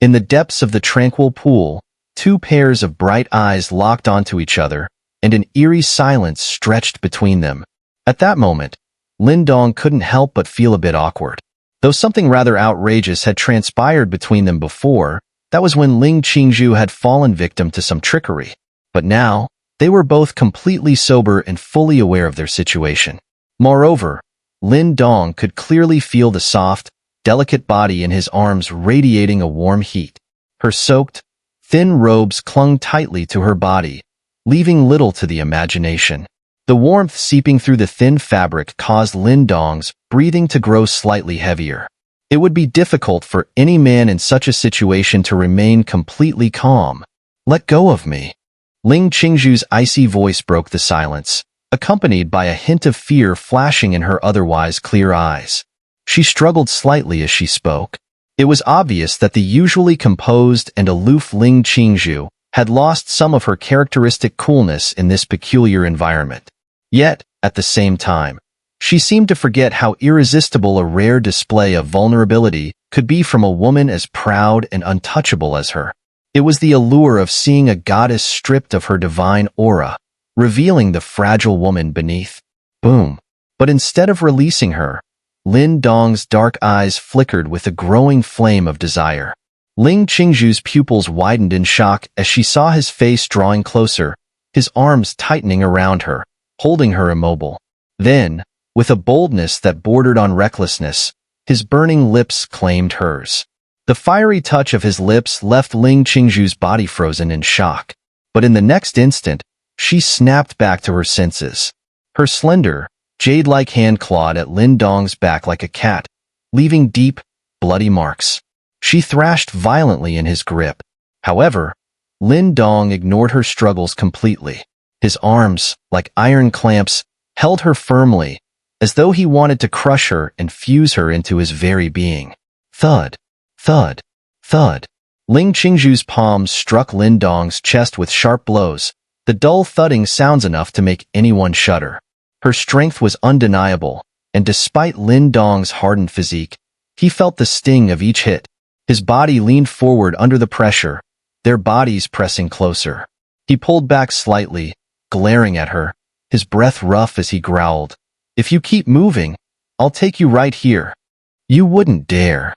In the depths of the tranquil pool, two pairs of bright eyes locked onto each other, and an eerie silence stretched between them. At that moment, Lin Dong couldn't help but feel a bit awkward. Though something rather outrageous had transpired between them before, that was when Ling Qingzhu had fallen victim to some trickery. But now, they were both completely sober and fully aware of their situation. Moreover, Lin Dong could clearly feel the soft, delicate body in his arms radiating a warm heat. Her soaked, thin robes clung tightly to her body, leaving little to the imagination. The warmth seeping through the thin fabric caused Lin Dong's breathing to grow slightly heavier. It would be difficult for any man in such a situation to remain completely calm. "Let go of me." Ling Qingzhu's icy voice broke the silence, accompanied by a hint of fear flashing in her otherwise clear eyes. She struggled slightly as she spoke. It was obvious that the usually composed and aloof Ling Qingzhu had lost some of her characteristic coolness in this peculiar environment. Yet, at the same time, she seemed to forget how irresistible a rare display of vulnerability could be from a woman as proud and untouchable as her. It was the allure of seeing a goddess stripped of her divine aura, revealing the fragile woman beneath. Boom. But instead of releasing her, Lin Dong's dark eyes flickered with a growing flame of desire. Ling Qingzhu's pupils widened in shock as she saw his face drawing closer, his arms tightening around her, holding her immobile. Then, with a boldness that bordered on recklessness, his burning lips claimed hers. The fiery touch of his lips left Ling Qingzhu's body frozen in shock. But in the next instant, she snapped back to her senses. Her slender, jade-like hand clawed at Lin Dong's back like a cat, leaving deep, bloody marks. She thrashed violently in his grip. However, Lin Dong ignored her struggles completely. His arms, like iron clamps, held her firmly, as though he wanted to crush her and fuse her into his very being. Thud, thud, thud. Ling Qingzhu's palms struck Lin Dong's chest with sharp blows, the dull thudding sounds enough to make anyone shudder. Her strength was undeniable, and despite Lin Dong's hardened physique, he felt the sting of each hit. His body leaned forward under the pressure, their bodies pressing closer. He pulled back slightly, glaring at her, his breath rough as he growled, "If you keep moving, I'll take you right here." "You wouldn't dare."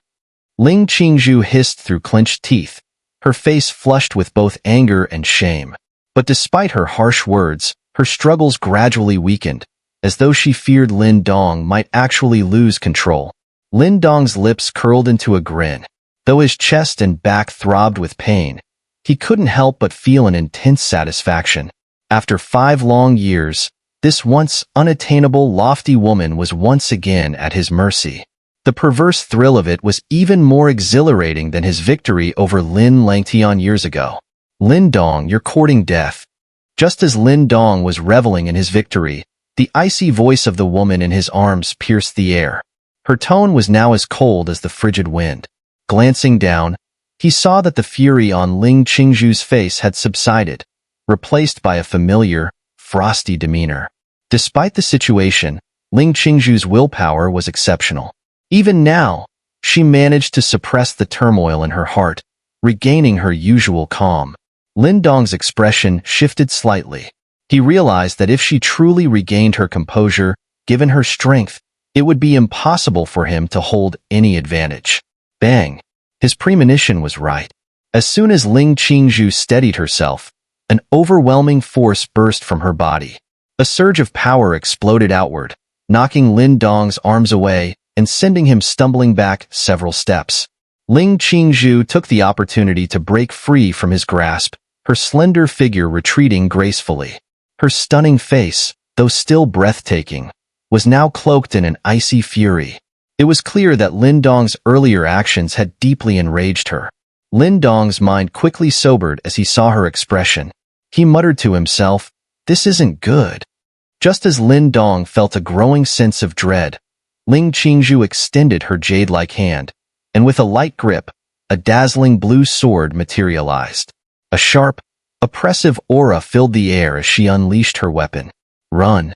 Ling Qingzhu hissed through clenched teeth, her face flushed with both anger and shame. But despite her harsh words, her struggles gradually weakened, as though she feared Lin Dong might actually lose control. Lin Dong's lips curled into a grin. Though his chest and back throbbed with pain, he couldn't help but feel an intense satisfaction. After 5 long years, this once unattainable, lofty woman was once again at his mercy. The perverse thrill of it was even more exhilarating than his victory over Lin Langtian years ago. "Lin Dong, you're courting death." Just as Lin Dong was reveling in his victory, the icy voice of the woman in his arms pierced the air. Her tone was now as cold as the frigid wind. Glancing down, he saw that the fury on Ling Qingzhu's face had subsided, replaced by a familiar, frosty demeanor. Despite the situation, Ling Qingzhu's willpower was exceptional. Even now, she managed to suppress the turmoil in her heart, regaining her usual calm. Lin Dong's expression shifted slightly. He realized that if she truly regained her composure, given her strength, it would be impossible for him to hold any advantage. Bang! His premonition was right. As soon as Ling Qingzhu steadied herself, an overwhelming force burst from her body. A surge of power exploded outward, knocking Lin Dong's arms away and sending him stumbling back several steps. Ling Qingzhu took the opportunity to break free from his grasp, her slender figure retreating gracefully. Her stunning face, though still breathtaking, was now cloaked in an icy fury. It was clear that Lin Dong's earlier actions had deeply enraged her. Lin Dong's mind quickly sobered as he saw her expression. He muttered to himself, "This isn't good." Just as Lin Dong felt a growing sense of dread, Ling Qingzhu extended her jade-like hand, and with a light grip, a dazzling blue sword materialized. A sharp, oppressive aura filled the air as she unleashed her weapon. "Run!"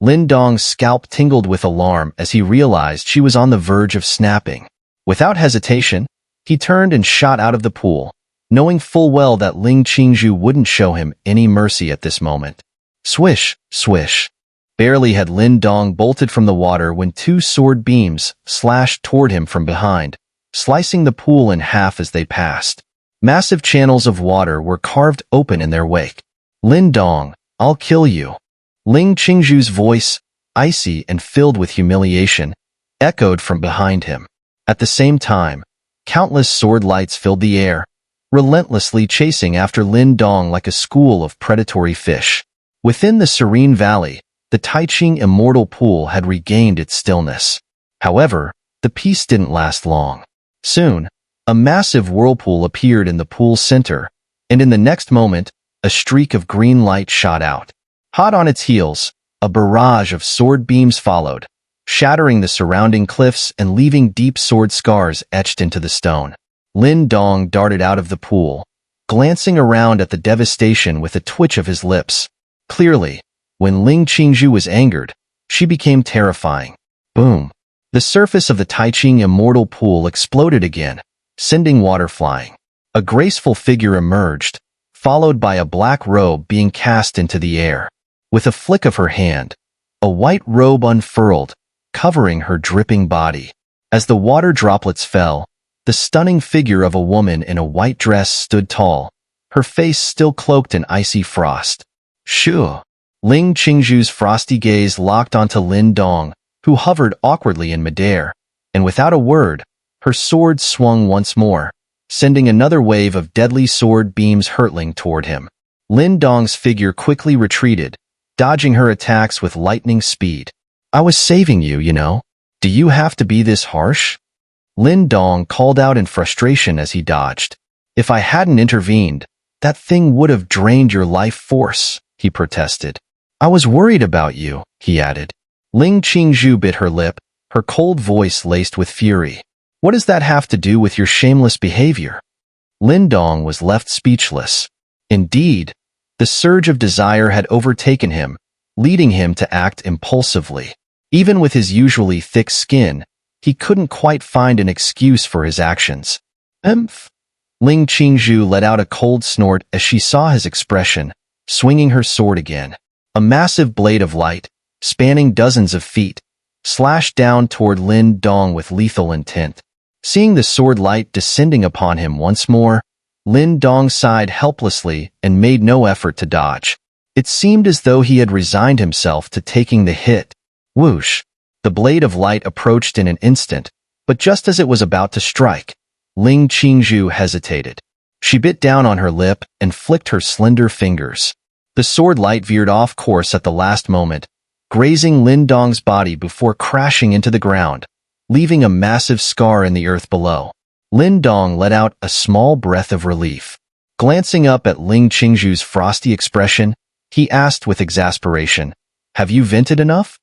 Lin Dong's scalp tingled with alarm as he realized she was on the verge of snapping. Without hesitation, He turned and shot out of the pool, knowing full well that Ling Qingzhu wouldn't show him any mercy at this moment. Swish, swish. Barely had Lin Dong bolted from the water when two sword beams slashed toward him from behind, slicing the pool in half as they passed. Massive channels of water were carved open in their wake. Lin Dong, I'll kill you. Ling Qingzhu's voice, icy and filled with humiliation, echoed from behind him. At the same time, countless sword lights filled the air, relentlessly chasing after Lin Dong like a school of predatory fish. Within the serene valley, the Taiqing immortal pool had regained its stillness. However, the peace didn't last long. Soon, a massive whirlpool appeared in the pool's center, and in the next moment, a streak of green light shot out. Hot on its heels, a barrage of sword beams followed, shattering the surrounding cliffs and leaving deep sword scars etched into the stone. Lin Dong darted out of the pool, glancing around at the devastation with a twitch of his lips. Clearly, when Ling Qingzhu was angered, she became terrifying. Boom! The surface of the Taiqing immortal pool exploded again, sending water flying. A graceful figure emerged, followed by a black robe being cast into the air. With a flick of her hand, a white robe unfurled, covering her dripping body. As the water droplets fell, the stunning figure of a woman in a white dress stood tall, her face still cloaked in icy frost. Shoo! Ling Qingzhu's frosty gaze locked onto Lin Dong, who hovered awkwardly in midair, and without a word, her sword swung once more, sending another wave of deadly sword beams hurtling toward him. Lin Dong's figure quickly retreated, dodging her attacks with lightning speed. I was saving you, you know. Do you have to be this harsh? Lin Dong called out in frustration as he dodged. If I hadn't intervened, that thing would have drained your life force, he protested. I was worried about you, he added. Ling Qingzhu bit her lip, her cold voice laced with fury. What does that have to do with your shameless behavior? Lin Dong was left speechless. Indeed, the surge of desire had overtaken him, leading him to act impulsively. Even with his usually thick skin, he couldn't quite find an excuse for his actions. Emph! Ling Qingzhu let out a cold snort as she saw his expression, swinging her sword again. A massive blade of light, spanning dozens of feet, slashed down toward Lin Dong with lethal intent. Seeing the sword light descending upon him once more, Lin Dong sighed helplessly and made no effort to dodge. It seemed as though he had resigned himself to taking the hit. Whoosh! The blade of light approached in an instant, but just as it was about to strike, Ling Qingzhu hesitated. She bit down on her lip and flicked her slender fingers. The sword light veered off course at the last moment, grazing Lin Dong's body before crashing into the ground, leaving a massive scar in the earth below. Lin Dong let out a small breath of relief. Glancing up at Ling Qingzhu's frosty expression, he asked with exasperation, "Have you vented enough?"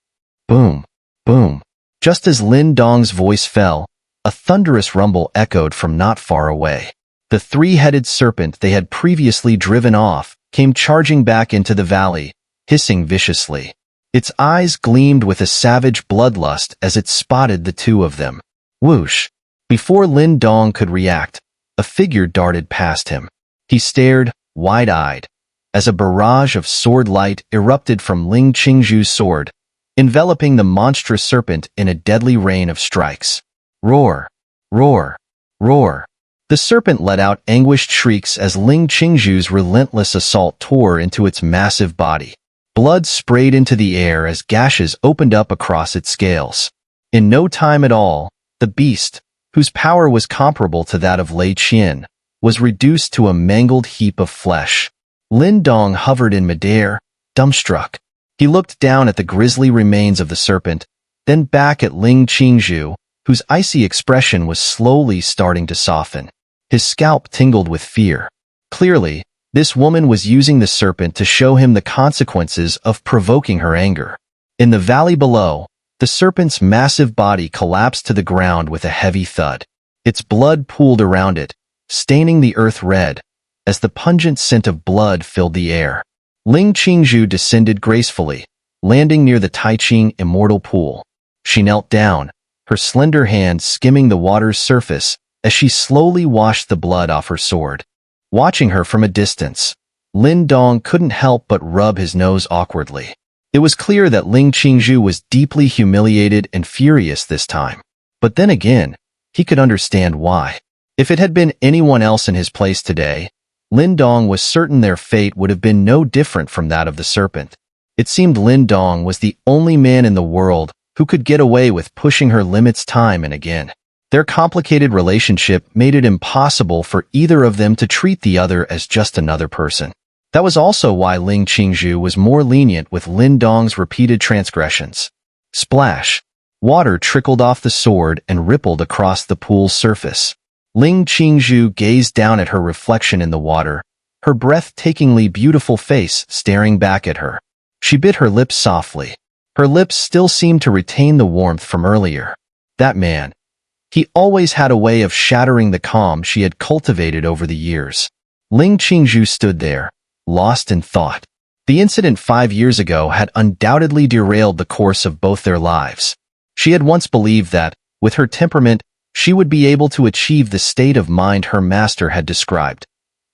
Boom, boom. Just as Lin Dong's voice fell, a thunderous rumble echoed from not far away. The three-headed serpent they had previously driven off came charging back into the valley, hissing viciously. Its eyes gleamed with a savage bloodlust as it spotted the two of them. Whoosh! Before Lin Dong could react, a figure darted past him. He stared, wide-eyed, as a barrage of sword light erupted from Ling Qingzhu's sword, enveloping the monstrous serpent in a deadly rain of strikes. Roar! Roar! Roar! The serpent let out anguished shrieks as Ling Qingzhu's relentless assault tore into its massive body. Blood sprayed into the air as gashes opened up across its scales. In no time at all, the beast, whose power was comparable to that of Lei Qian, was reduced to a mangled heap of flesh. Lin Dong hovered in midair, dumbstruck. He looked down at the grisly remains of the serpent, then back at Ling Qingzhu, whose icy expression was slowly starting to soften. His scalp tingled with fear. Clearly, this woman was using the serpent to show him the consequences of provoking her anger. In the valley below, the serpent's massive body collapsed to the ground with a heavy thud. Its blood pooled around it, staining the earth red, as the pungent scent of blood filled the air. Ling Qingzhu descended gracefully, landing near the Taiqing immortal pool. She knelt down, her slender hand skimming the water's surface as she slowly washed the blood off her sword. Watching her from a distance, Lin Dong couldn't help but rub his nose awkwardly. It was clear that Ling Qingzhu was deeply humiliated and furious this time. But then again, he could understand why. If it had been anyone else in his place today, Lin Dong was certain their fate would have been no different from that of the serpent. It seemed Lin Dong was the only man in the world who could get away with pushing her limits time and again. Their complicated relationship made it impossible for either of them to treat the other as just another person. That was also why Ling Qingzhu was more lenient with Lin Dong's repeated transgressions. Splash! Water trickled off the sword and rippled across the pool's surface. Ling Qingzhu gazed down at her reflection in the water, her breathtakingly beautiful face staring back at her. She bit her lips softly. Her lips still seemed to retain the warmth from earlier. That man. He always had a way of shattering the calm she had cultivated over the years. Ling Qingzhu stood there, lost in thought. The incident 5 years ago had undoubtedly derailed the course of both their lives. She had once believed that, with her temperament, she would be able to achieve the state of mind her master had described.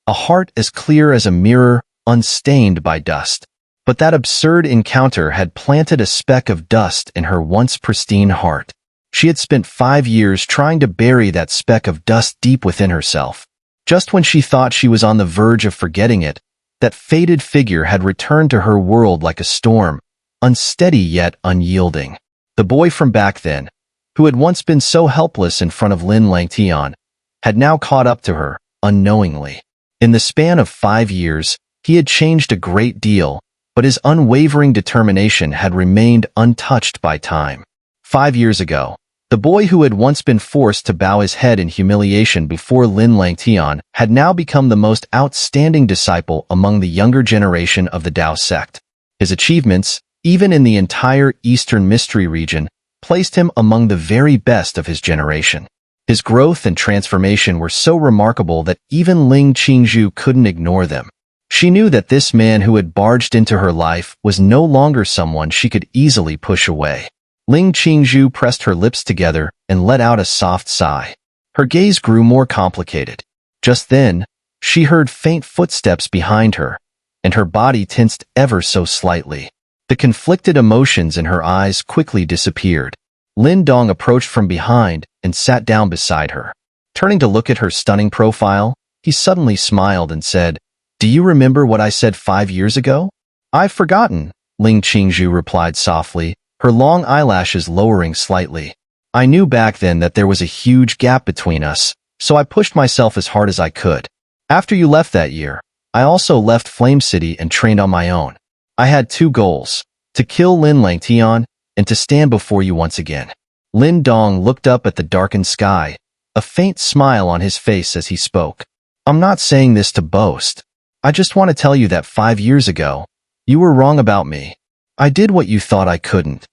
A heart as clear as a mirror, unstained by dust. But that absurd encounter had planted a speck of dust in her once pristine heart. She had spent 5 years trying to bury that speck of dust deep within herself. Just when she thought she was on the verge of forgetting it, that faded figure had returned to her world like a storm, unsteady yet unyielding. The boy from back then, who had once been so helpless in front of Lin Langtian, had now caught up to her, unknowingly. In the span of 5 years, he had changed a great deal, but his unwavering determination had remained untouched by time. 5 years ago, the boy who had once been forced to bow his head in humiliation before Lin Langtian had now become the most outstanding disciple among the younger generation of the Dao sect. His achievements, even in the entire Eastern Mystery region, placed him among the very best of his generation. His growth and transformation were so remarkable that even Ling Qingzhu couldn't ignore them. She knew that this man who had barged into her life was no longer someone she could easily push away. Ling Qingzhu pressed her lips together and let out a soft sigh. Her gaze grew more complicated. Just then, she heard faint footsteps behind her, and her body tensed ever so slightly. The conflicted emotions in her eyes quickly disappeared. Lin Dong approached from behind and sat down beside her. Turning to look at her stunning profile, he suddenly smiled and said, "Do you remember what I said 5 years ago?" "I've forgotten," Ling Qingzhu replied softly, her long eyelashes lowering slightly. "I knew back then that there was a huge gap between us, so I pushed myself as hard as I could. After you left that year, I also left Flame City and trained on my own. I had 2 goals, to kill Lin Langtian and to stand before you once again." Lin Dong looked up at the darkened sky, a faint smile on his face as he spoke. "I'm not saying this to boast. I just want to tell you that 5 years ago, you were wrong about me. I did what you thought I couldn't."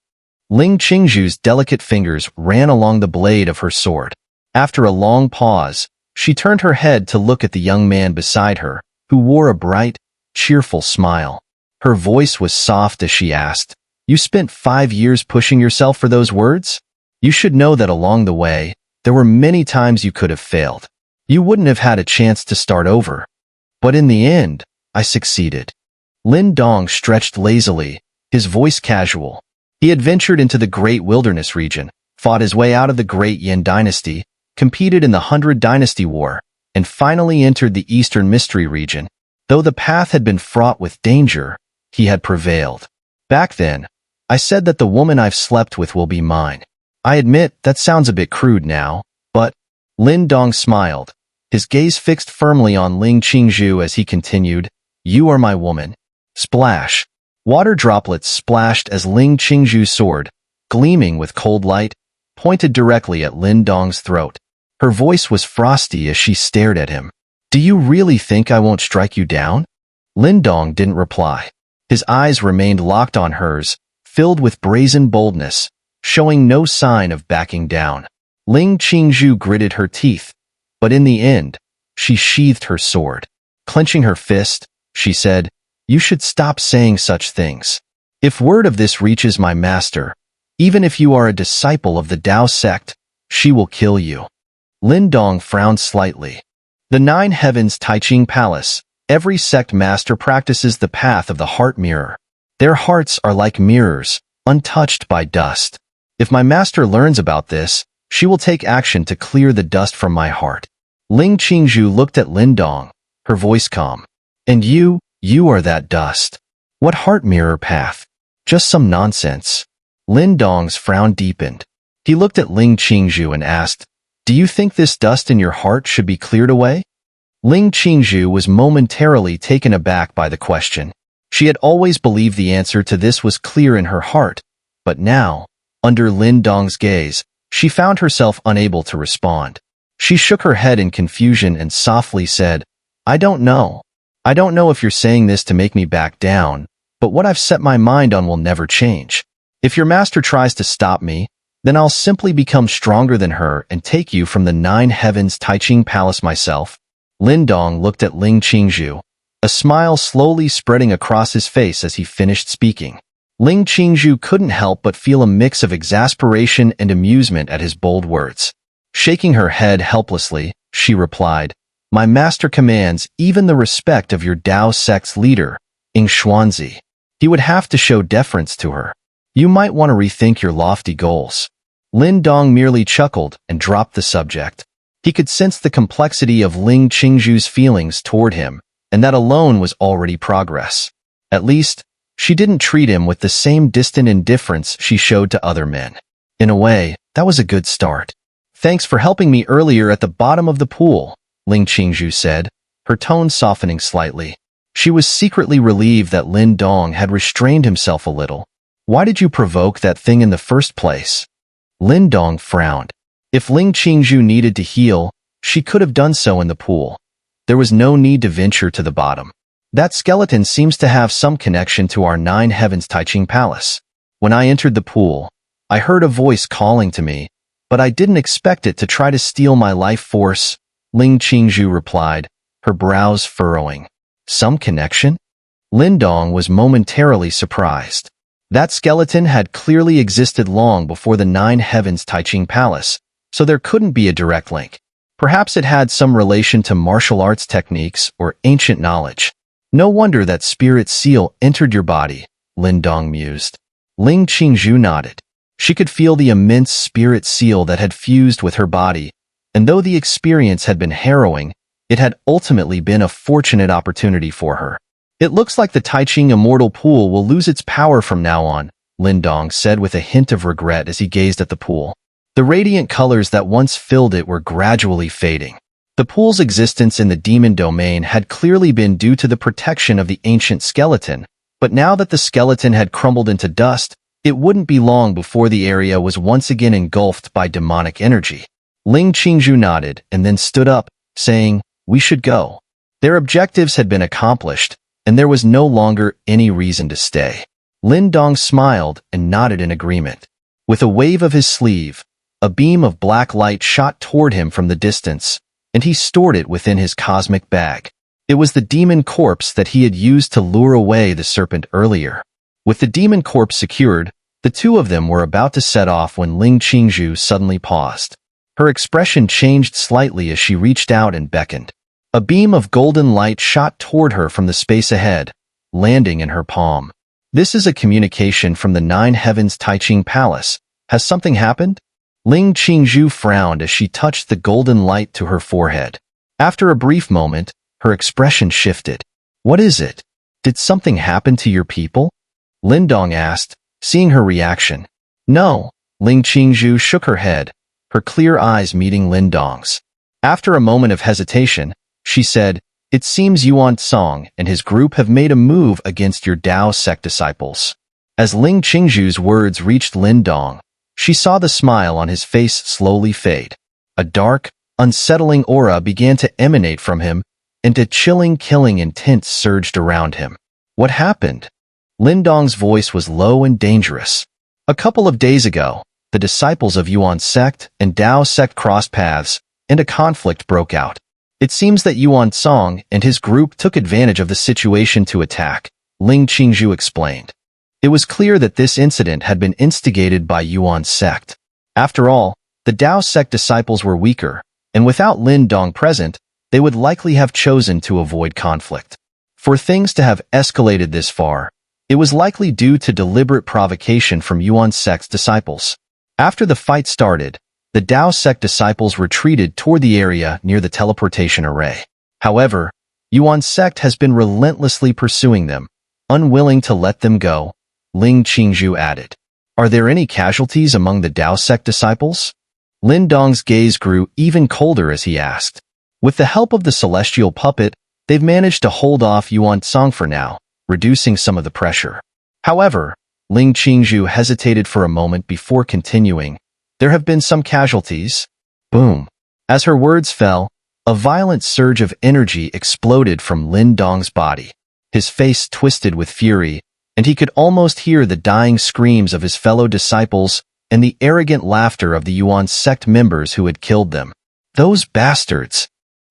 Ling Qingzhu's delicate fingers ran along the blade of her sword. After a long pause, she turned her head to look at the young man beside her, who wore a bright, cheerful smile. Her voice was soft as she asked, "You spent 5 years pushing yourself for those words? You should know that along the way, there were many times you could have failed. You wouldn't have had a chance to start over. But in the end, I succeeded." Lin Dong stretched lazily, his voice casual. He had ventured into the Great Wilderness region, fought his way out of the Great Yin Dynasty, competed in the 100 Dynasty War, and finally entered the Eastern Mystery region. Though the path had been fraught with danger, he had prevailed. Back then, I said that the woman I've slept with will be mine. I admit that sounds a bit crude now, but Lin Dong smiled, his gaze fixed firmly on Ling Qingzhu as he continued, "You are my woman." Splash! Water droplets splashed as Ling Qingzhu's sword, gleaming with cold light, pointed directly at Lin Dong's throat. Her voice was frosty as she stared at him. "Do you really think I won't strike you down?" Lin Dong didn't reply. His eyes remained locked on hers, filled with brazen boldness, showing no sign of backing down. Ling Qingzhu gritted her teeth, but in the end, she sheathed her sword. Clenching her fist, she said, "You should stop saying such things. If word of this reaches my master, even if you are a disciple of the Dao sect, she will kill you." Lin Dong frowned slightly. The Nine Heavens Taiching Palace. Every sect master practices the path of the heart mirror. Their hearts are like mirrors, untouched by dust. If my master learns about this, she will take action to clear the dust from my heart. Ling Qingzhu looked at Lin Dong, her voice calm. And you are that dust. What heart mirror path? Just some nonsense. Lin Dong's frown deepened. He looked at Ling Qingzhu and asked, do you think this dust in your heart should be cleared away? Ling Qingzhu was momentarily taken aback by the question. She had always believed the answer to this was clear in her heart, but now, under Lin Dong's gaze, she found herself unable to respond. She shook her head in confusion and softly said, I don't know. I don't know if you're saying this to make me back down, but what I've set my mind on will never change. If your master tries to stop me, then I'll simply become stronger than her and take you from the Nine Heavens Taiching Palace myself. Lin Dong looked at Ling Qingzhu, a smile slowly spreading across his face as he finished speaking. Ling Qingzhu couldn't help but feel a mix of exasperation and amusement at his bold words. Shaking her head helplessly, she replied, my master commands even the respect of your Dao sect's leader, EngSubs. He would have to show deference to her. You might want to rethink your lofty goals. Lin Dong merely chuckled and dropped the subject. He could sense the complexity of Ling Qingzhu's feelings toward him, and that alone was already progress. At least, she didn't treat him with the same distant indifference she showed to other men. In a way, that was a good start. Thanks for helping me earlier at the bottom of the pool, Ling Qingzhu said, her tone softening slightly. She was secretly relieved that Lin Dong had restrained himself a little. Why did you provoke that thing in the first place? Lin Dong frowned. If Ling Qingzhu needed to heal, she could have done so in the pool. There was no need to venture to the bottom. That skeleton seems to have some connection to our Nine Heavens Taiching Palace. When I entered the pool, I heard a voice calling to me, but I didn't expect it to try to steal my life force, Ling Qingzhu replied, her brows furrowing. Some connection? Lin Dong was momentarily surprised. That skeleton had clearly existed long before the Nine Heavens Taiching Palace, so there couldn't be a direct link. Perhaps it had some relation to martial arts techniques or ancient knowledge. No wonder that spirit seal entered your body, Lin Dong mused. Ling Qingzhu nodded. She could feel the immense spirit seal that had fused with her body, and though the experience had been harrowing, it had ultimately been a fortunate opportunity for her. It looks like the Taiching Immortal Pool will lose its power from now on, Lin Dong said with a hint of regret as he gazed at the pool. The radiant colors that once filled it were gradually fading. The pool's existence in the demon domain had clearly been due to the protection of the ancient skeleton, but now that the skeleton had crumbled into dust, it wouldn't be long before the area was once again engulfed by demonic energy. Ling Qingzhu nodded and then stood up, saying, we should go. Their objectives had been accomplished, and there was no longer any reason to stay. Lin Dong smiled and nodded in agreement. With a wave of his sleeve, a beam of black light shot toward him from the distance, and he stored it within his cosmic bag. It was the demon corpse that he had used to lure away the serpent earlier. With the demon corpse secured, the two of them were about to set off when Ling Qingzhu suddenly paused. Her expression changed slightly as she reached out and beckoned. A beam of golden light shot toward her from the space ahead, landing in her palm. This is a communication from the Nine Heavens Taiching Palace. Has something happened? Ling Qingzhu frowned as she touched the golden light to her forehead. After a brief moment, her expression shifted. What is it? Did something happen to your people? Lin Dong asked, seeing her reaction. No, Ling Qingzhu shook her head, her clear eyes meeting Lin Dong's. After a moment of hesitation, she said, it seems Yuan Song and his group have made a move against your Dao sect disciples. As Ling Qingzhu's words reached Lin Dong, she saw the smile on his face slowly fade. A dark, unsettling aura began to emanate from him, and a chilling, killing intent surged around him. What happened? Lin Dong's voice was low and dangerous. A couple of days ago, the disciples of Yuan Sect and Dao Sect crossed paths, and a conflict broke out. It seems that Yuan Song and his group took advantage of the situation to attack, Ling Qingzhu explained. It was clear that this incident had been instigated by Yuan Sect. After all, the Dao Sect disciples were weaker, and without Lin Dong present, they would likely have chosen to avoid conflict. For things to have escalated this far, it was likely due to deliberate provocation from Yuan Sect's disciples. After the fight started, the Dao Sect disciples retreated toward the area near the teleportation array. However, Yuan Sect has been relentlessly pursuing them, unwilling to let them go, Ling Qingzhu added. Are there any casualties among the Dao Sect disciples? Lin Dong's gaze grew even colder as he asked. With the help of the celestial puppet, they've managed to hold off Yuan Song for now, reducing some of the pressure. However, Ling Qingzhu hesitated for a moment before continuing. There have been some casualties. Boom. As her words fell, a violent surge of energy exploded from Lin Dong's body. His face twisted with fury, and he could almost hear the dying screams of his fellow disciples and the arrogant laughter of the Yuan Sect members who had killed them. Those bastards!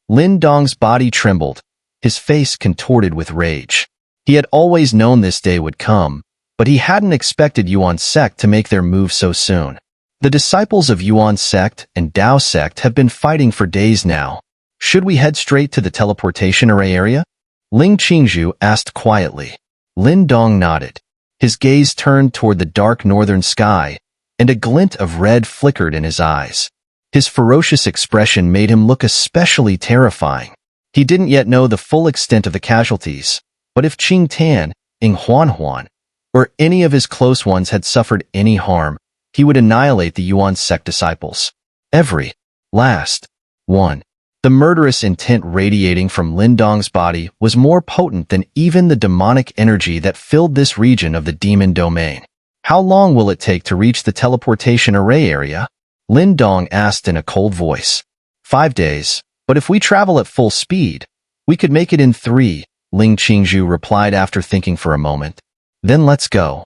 Lin Dong's body trembled, his face contorted with rage. He had always known this day would come, but he hadn't expected Yuan Sect to make their move so soon. The disciples of Yuan Sect and Dao Sect have been fighting for days now. Should we head straight to the teleportation array area? Ling Qingzhu asked quietly. Lin Dong nodded. His gaze turned toward the dark northern sky, and a glint of red flickered in his eyes. His ferocious expression made him look especially terrifying. He didn't yet know the full extent of the casualties, but if Qing Tan, Ing Huan, or any of his close ones had suffered any harm, he would annihilate the Yuan Sect disciples. Every last one. The murderous intent radiating from Lin Dong's body was more potent than even the demonic energy that filled this region of the demon domain. How long will it take to reach the teleportation array area? Lin Dong asked in a cold voice. 5 days, but if we travel at full speed, we could make it in 3, Ling Qingzhu replied after thinking for a moment. Then let's go.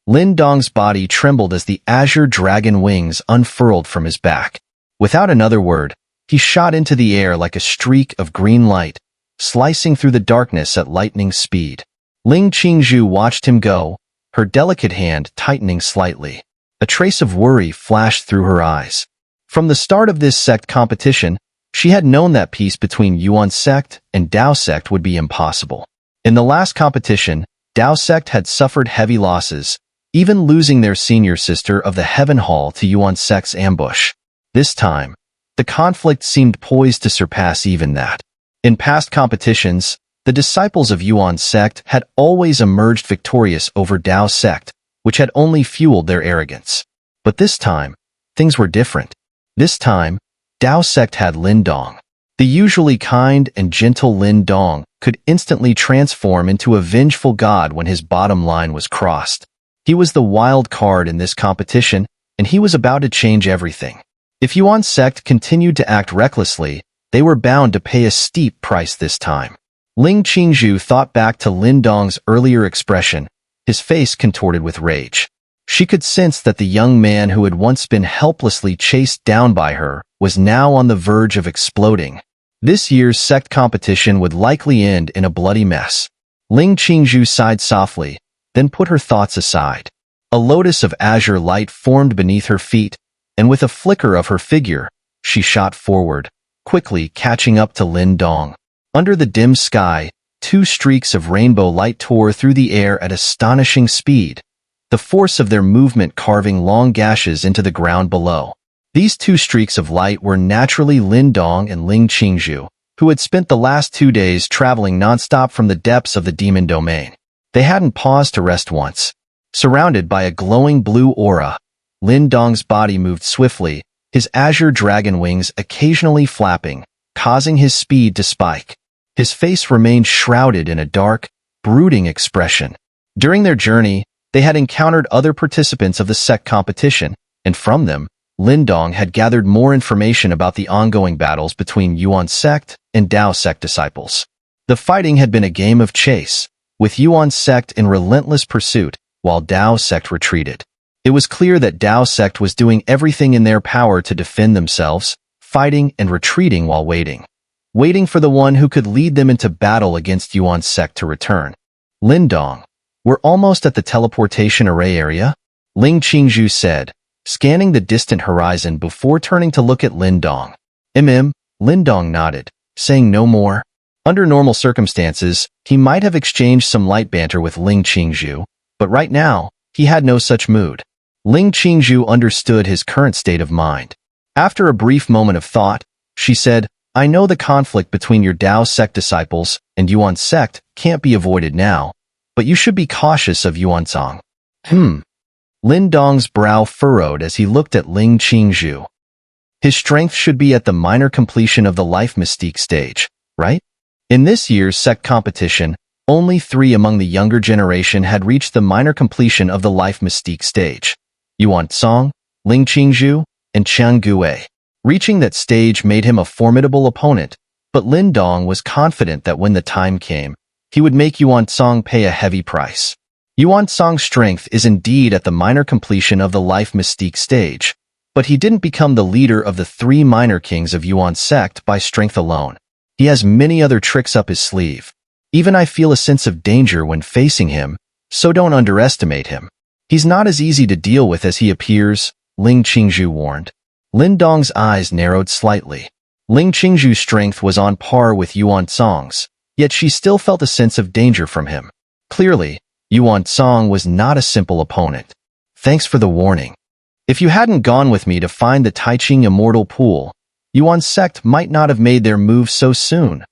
Lin Dong's body trembled as the azure dragon wings unfurled from his back. Without another word, he shot into the air like a streak of green light, slicing through the darkness at lightning speed. Ling Qingzhu watched him go, her delicate hand tightening slightly. A trace of worry flashed through her eyes. From the start of this sect competition, she had known that peace between Yuan Sect and Dao Sect would be impossible. In the last competition, Dao Sect had suffered heavy losses, even losing their senior sister of the Heaven Hall to Yuan Sect's ambush. This time, the conflict seemed poised to surpass even that. In past competitions, the disciples of Yuan Sect had always emerged victorious over Dao Sect, which had only fueled their arrogance. But this time, things were different. This time, Dao Sect had Lin Dong. The usually kind and gentle Lin Dong could instantly transform into a vengeful god when his bottom line was crossed. He was the wild card in this competition, and he was about to change everything. If Yuan Sect continued to act recklessly, they were bound to pay a steep price this time. Ling Qingzhu thought back to Lin Dong's earlier expression, his face contorted with rage. She could sense that the young man who had once been helplessly chased down by her was now on the verge of exploding. This year's sect competition would likely end in a bloody mess. Ling Qingzhu sighed softly, then put her thoughts aside. A lotus of azure light formed beneath her feet, and with a flicker of her figure, she shot forward, quickly catching up to Lin Dong. Under the dim sky, 2 streaks of rainbow light tore through the air at astonishing speed, the force of their movement carving long gashes into the ground below. These 2 streaks of light were naturally Lin Dong and Ling Qingzhu, who had spent the last 2 days traveling nonstop from the depths of the demon domain. They hadn't paused to rest once. Surrounded by a glowing blue aura, Lin Dong's body moved swiftly, his azure dragon wings occasionally flapping, causing his speed to spike. His face remained shrouded in a dark, brooding expression. During their journey, they had encountered other participants of the sect competition, and from them, Lin Dong had gathered more information about the ongoing battles between Yuan Sect and Dao Sect disciples. The fighting had been a game of chase, with Yuan Sect in relentless pursuit, while Dao Sect retreated. It was clear that Dao Sect was doing everything in their power to defend themselves, fighting and retreating while waiting for the one who could lead them into battle against Yuan Sect to return. Lin Dong, we're almost at the teleportation array area, Ling Qingzhu said, scanning the distant horizon before turning to look at Lin Dong. Lin Dong nodded, saying no more. Under normal circumstances, he might have exchanged some light banter with Ling Qingzhu, but right now, he had no such mood. Ling Qingzhu understood his current state of mind. After a brief moment of thought, she said, I know the conflict between your Dao Sect disciples and Yuan Sect can't be avoided now, but you should be cautious of Yuan Song. Lin Dong's brow furrowed as he looked at Ling Qingzhu. His strength should be at the minor completion of the life mystique stage, right? In this year's Sect competition, only 3 among the younger generation had reached the minor completion of the life mystique stage. Yuan Song, Ling Qingzhu, and Chang Gue. Reaching that stage made him a formidable opponent, but Lin Dong was confident that when the time came, he would make Yuan Song pay a heavy price. Yuan Song's strength is indeed at the minor completion of the life mystique stage, but he didn't become the leader of the 3 minor kings of Yuan Sect by strength alone. He has many other tricks up his sleeve. Even I feel a sense of danger when facing him, so don't underestimate him. He's not as easy to deal with as he appears, Ling Qingzhu warned. Lin Dong's eyes narrowed slightly. Ling Qingzhu's strength was on par with Yuan Song's, yet she still felt a sense of danger from him. Clearly, Yuan Song was not a simple opponent. Thanks for the warning. If you hadn't gone with me to find the Taiching Immortal Pool, Yuan Sect might not have made their move so soon.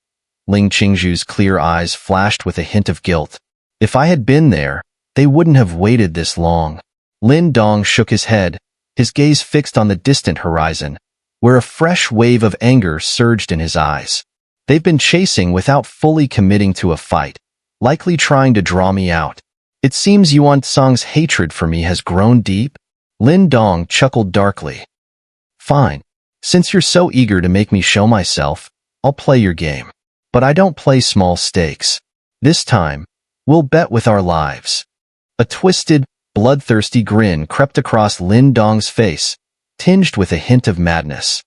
Ling Qingzhu's clear eyes flashed with a hint of guilt. If I had been there, they wouldn't have waited this long. Lin Dong shook his head, his gaze fixed on the distant horizon, where a fresh wave of anger surged in his eyes. They've been chasing without fully committing to a fight, likely trying to draw me out. It seems Yuan Song's hatred for me has grown deep. Lin Dong chuckled darkly. Fine. Since you're so eager to make me show myself, I'll play your game. But I don't play small stakes. This time, we'll bet with our lives. A twisted, bloodthirsty grin crept across Lin Dong's face, tinged with a hint of madness.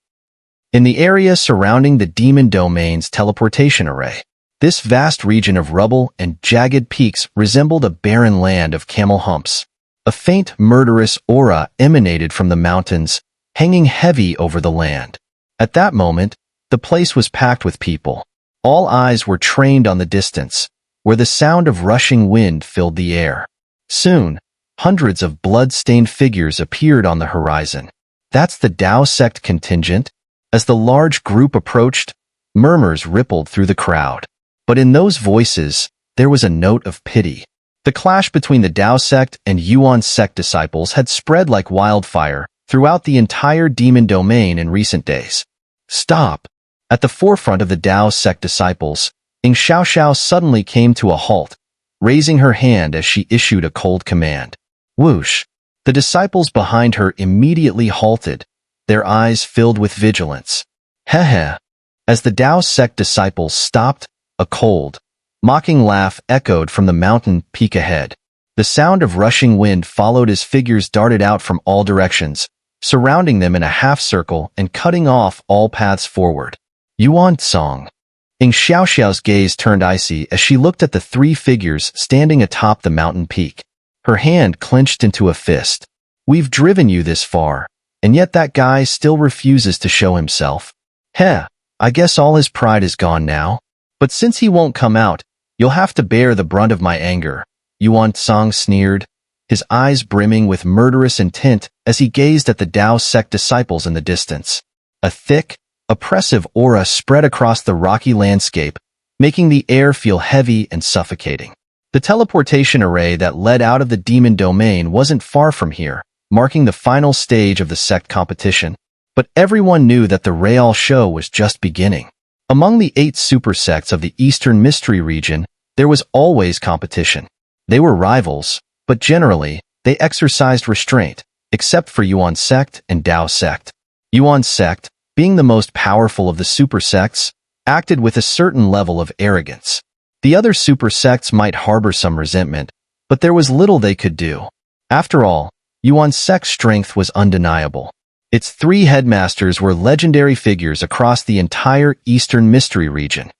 In the area surrounding the Demon Domain's teleportation array, this vast region of rubble and jagged peaks resembled a barren land of camel humps. A faint, murderous aura emanated from the mountains, hanging heavy over the land. At that moment, the place was packed with people. All eyes were trained on the distance, where the sound of rushing wind filled the air. Soon, hundreds of blood-stained figures appeared on the horizon. That's the Dao Sect contingent. As the large group approached, murmurs rippled through the crowd. But in those voices, there was a note of pity. The clash between the Dao Sect and Yuan Sect disciples had spread like wildfire throughout the entire Demon Domain in recent days. Stop! At the forefront of the Dao Sect disciples, EngSubs suddenly came to a halt, raising her hand as she issued a cold command. Whoosh! The disciples behind her immediately halted, their eyes filled with vigilance. Heh. As the Dao Sect disciples stopped, a cold, mocking laugh echoed from the mountain peak ahead. The sound of rushing wind followed as figures darted out from all directions, surrounding them in a half-circle and cutting off all paths forward. Yuan Song. EngSubs' gaze turned icy as she looked at the 3 figures standing atop the mountain peak. Her hand clenched into a fist. We've driven you this far, and yet that guy still refuses to show himself. I guess all his pride is gone now. But since he won't come out, you'll have to bear the brunt of my anger. Yuan Song sneered, his eyes brimming with murderous intent as he gazed at the Dao Sect disciples in the distance. A thick, oppressive aura spread across the rocky landscape, making the air feel heavy and suffocating. The teleportation array that led out of the Demon Domain wasn't far from here, marking the final stage of the Sect competition. But everyone knew that the real show was just beginning. Among the 8 super sects of the Eastern Mystery region, there was always competition. They were rivals, but generally, they exercised restraint, except for Yuan Sect and Dao Sect. Yuan Sect, being the most powerful of the super sects, acted with a certain level of arrogance. The other super sects might harbor some resentment, but there was little they could do. After all, Yuan Sect's strength was undeniable. Its 3 headmasters were legendary figures across the entire Eastern Mystery region.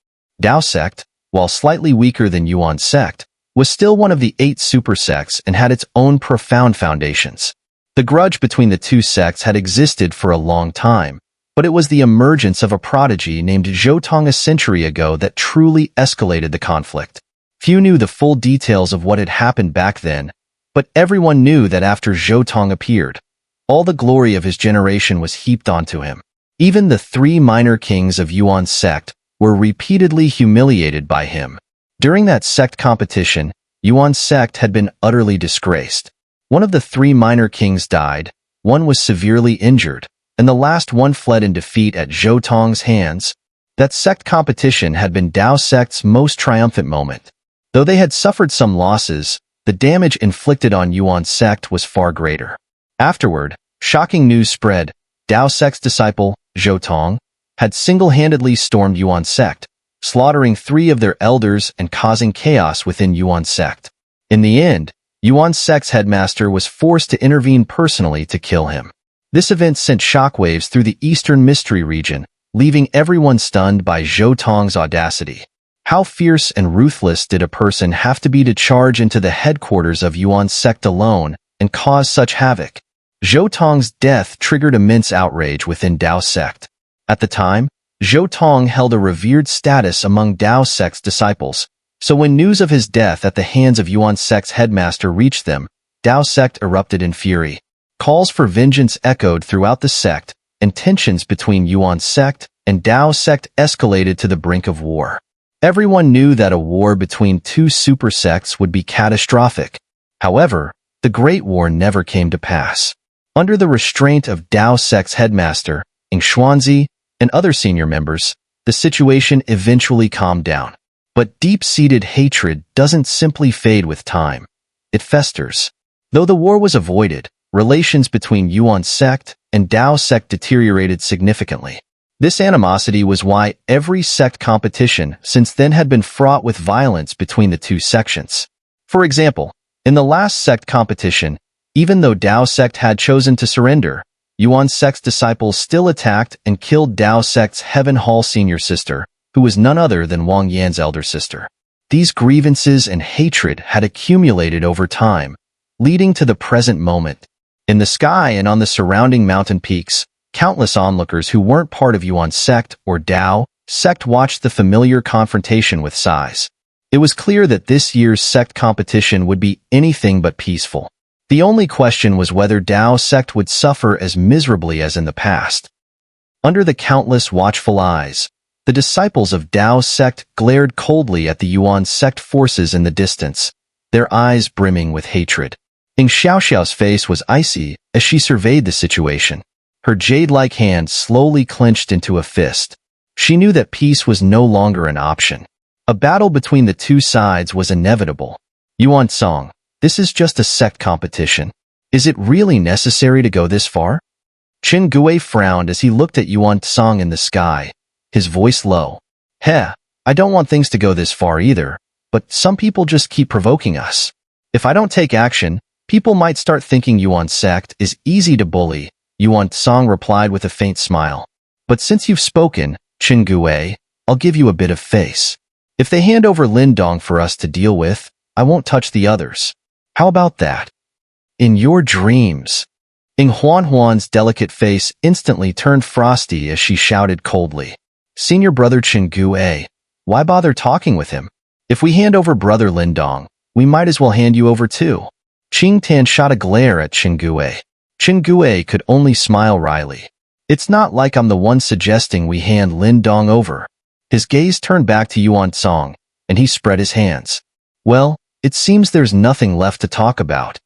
Dao Sect, while slightly weaker than Yuan Sect, was still one of the 8 super sects and had its own profound foundations. The grudge between the 2 sects had existed for a long time, But it was the emergence of a prodigy named Zhou Tong a century ago that truly escalated the conflict. Few knew the full details of what had happened back then, but everyone knew that after Zhou Tong appeared, all the glory of his generation was heaped onto him. Even the 3 minor kings of Yuan's sect were repeatedly humiliated by him. During that sect competition, Yuan's sect had been utterly disgraced. One of the 3 minor kings died, one was severely injured, and the last one fled in defeat at Zhou Tong's hands. That sect competition had been Dao Sect's most triumphant moment. Though they had suffered some losses, the damage inflicted on Yuan's sect was far greater. Afterward, shocking news spread. Dao Sect's disciple, Zhou Tong, had single-handedly stormed Yuan's sect, slaughtering 3 of their elders and causing chaos within Yuan's sect. In the end, Yuan's sect's headmaster was forced to intervene personally to kill him. This event sent shockwaves through the Eastern Mystery region, leaving everyone stunned by Zhou Tong's audacity. How fierce and ruthless did a person have to be to charge into the headquarters of Yuan's sect alone and cause such havoc? Zhou Tong's death triggered immense outrage within Dao sect. At the time, Zhou Tong held a revered status among Dao sect's disciples, so when news of his death at the hands of Yuan sect's headmaster reached them, Dao sect erupted in fury. Calls for vengeance echoed throughout the sect, and tensions between Yuan sect and Dao sect escalated to the brink of war. Everyone knew that a war between 2 super sects would be catastrophic. However, the Great War never came to pass. Under the restraint of Dao sect's headmaster, EngSubs, and other senior members, the situation eventually calmed down. But deep-seated hatred doesn't simply fade with time. It festers. Though the war was avoided, relations between Yuan sect and Dao sect deteriorated significantly. This animosity was why every sect competition since then had been fraught with violence between the 2 sections. For example, in the last sect competition, even though Dao sect had chosen to surrender, Yuan sect's disciples still attacked and killed Dao sect's Heaven Hall senior sister, who was none other than Wang Yan's elder sister. These grievances and hatred had accumulated over time, leading to the present moment. In the sky and on the surrounding mountain peaks, countless onlookers who weren't part of Yuan sect or Dao sect watched the familiar confrontation with sighs. It was clear that this year's sect competition would be anything but peaceful. The only question was whether Dao sect would suffer as miserably as in the past. Under the countless watchful eyes, the disciples of Dao sect glared coldly at the Yuan sect forces in the distance, their eyes brimming with hatred. EngSubs' face was icy as she surveyed the situation. Her jade-like hand slowly clenched into a fist. She knew that peace was no longer an option. A battle between the 2 sides was inevitable. Yuan Song, this is just a sect competition. Is it really necessary to go this far? Qingzhu frowned as he looked at Yuan Song in the sky, his voice low. Heh, I don't want things to go this far either, but some people just keep provoking us. If I don't take action, people might start thinking Yuan sect is easy to bully, Yuan Song replied with a faint smile. But since you've spoken, Qingzhu, I'll give you a bit of face. If they hand over Lin Dong for us to deal with, I won't touch the others. How about that? In your dreams. Huan's delicate face instantly turned frosty as she shouted coldly. Senior brother Qingzhu, why bother talking with him? If we hand over brother Lin Dong, we might as well hand you over too. Qing Tan shot a glare at Qingzhu. Qingzhu could only smile wryly. It's not like I'm the one suggesting we hand Lin Dong over. His gaze turned back to Yuan Song, and he spread his hands. Well, it seems there's nothing left to talk about.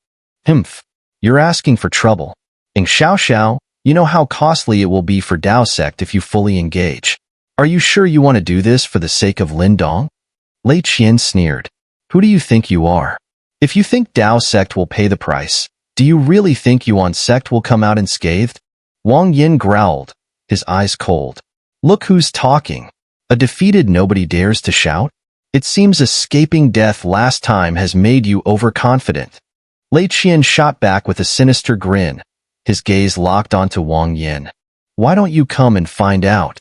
Humph. You're asking for trouble. EngSubs, you know how costly it will be for Dao sect if you fully engage. Are you sure you want to do this for the sake of Lin Dong? Lei Qian sneered. Who do you think you are? If you think Dao sect will pay the price, do you really think Yuan sect will come out unscathed? Wang Yin growled, his eyes cold. Look who's talking. A defeated nobody dares to shout? It seems escaping death last time has made you overconfident. Lei Qian shot back with a sinister grin, his gaze locked onto Wang Yin. Why don't you come and find out?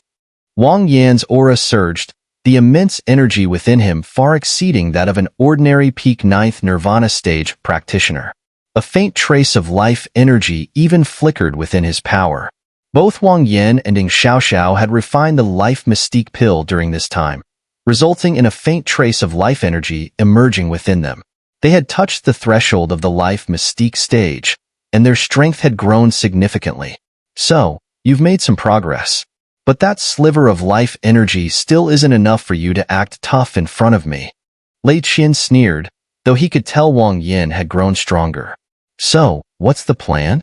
Wang Yan's aura surged, the immense energy within him far exceeding that of an ordinary peak 9th Nirvana stage practitioner. A faint trace of life energy even flickered within his power. Both Wang Yan and EngSubs had refined the life mystique pill during this time, resulting in a faint trace of life energy emerging within them. They had touched the threshold of the life mystique stage, and their strength had grown significantly. So, you've made some progress. But that sliver of life energy still isn't enough for you to act tough in front of me. Lei Qian sneered, though he could tell Wang Yan had grown stronger. So, what's the plan?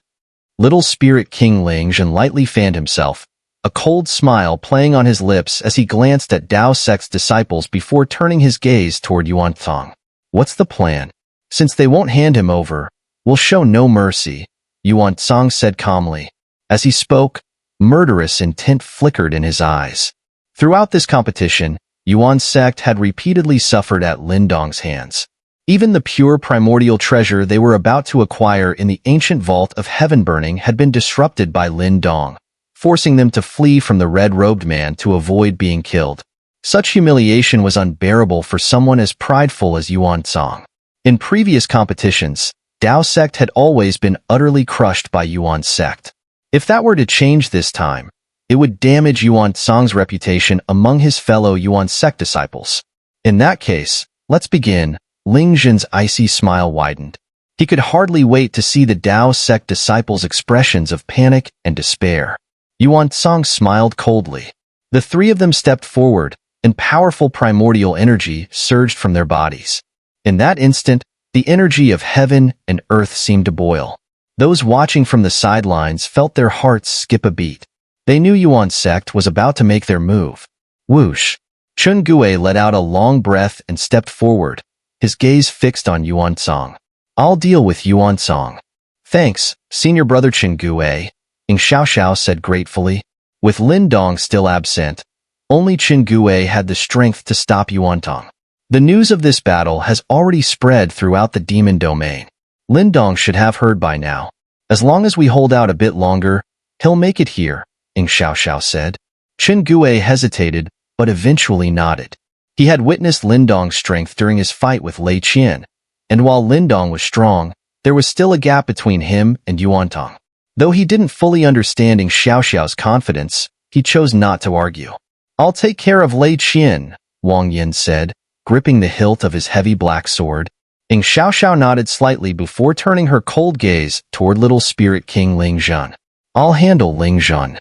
Little Spirit King Lingzhen lightly fanned himself, a cold smile playing on his lips as he glanced at Dao Sect's disciples before turning his gaze toward Yuantong. What's the plan? Since they won't hand him over, we'll show no mercy, Yuantong said calmly. As he spoke, murderous intent flickered in his eyes. Throughout this competition, Yuan Sect had repeatedly suffered at Lin Dong's hands. Even the pure primordial treasure they were about to acquire in the ancient vault of heaven burning had been disrupted by Lin Dong, forcing them to flee from the red-robed man to avoid being killed. Such humiliation was unbearable for someone as prideful as Yuantong. In previous competitions, Dao Sect had always been utterly crushed by Yuan Sect. If that were to change this time, it would damage Yuantong's reputation among his fellow Yuan Sect disciples. In that case, let's begin. Lingzhen's icy smile widened. He could hardly wait to see the Dao Sect disciples' expressions of panic and despair. Yuantong smiled coldly. The three of them stepped forward, and powerful primordial energy surged from their bodies. In that instant, the energy of heaven and earth seemed to boil. Those watching from the sidelines felt their hearts skip a beat. They knew Yuan Sect was about to make their move. Whoosh! Chun Gue let out a long breath and stepped forward, his gaze fixed on Yuantong. I'll deal with Yuantong. Thanks, senior brother Chun Gue, EngSubs said gratefully. With Lin Dong still absent, only Chun Gue had the strength to stop Yuantong. The news of this battle has already spread throughout the demon domain. Lin Dong should have heard by now. As long as we hold out a bit longer, he'll make it here, EngSubs said. Chun Gue hesitated, but eventually nodded. He had witnessed Lin Dong's strength during his fight with Lei Qian, and while Lin Dong was strong, there was still a gap between him and Yuantong. Though he didn't fully understand EngSubs' confidence, he chose not to argue. I'll take care of Lei Qian, Wang Yan said, gripping the hilt of his heavy black sword. EngSubs nodded slightly before turning her cold gaze toward Little Spirit King Lingzhen. I'll handle Lingzhen.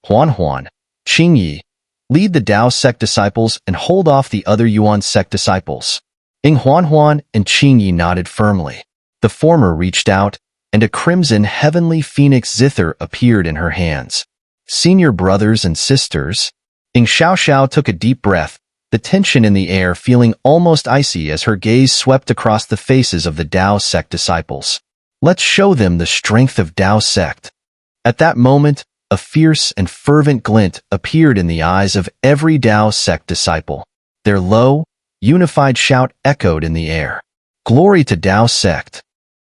Huan, Qingyi, lead the Dao Sect disciples and hold off the other Yuan Sect disciples. Huan and Qingyi nodded firmly. The former reached out, and a crimson heavenly phoenix zither appeared in her hands. Senior brothers and sisters, EngSubs took a deep breath, the tension in the air feeling almost icy as her gaze swept across the faces of the Dao Sect disciples. Let's show them the strength of Dao Sect. At that moment, a fierce and fervent glint appeared in the eyes of every Dao Sect disciple. Their low, unified shout echoed in the air. Glory to Dao Sect!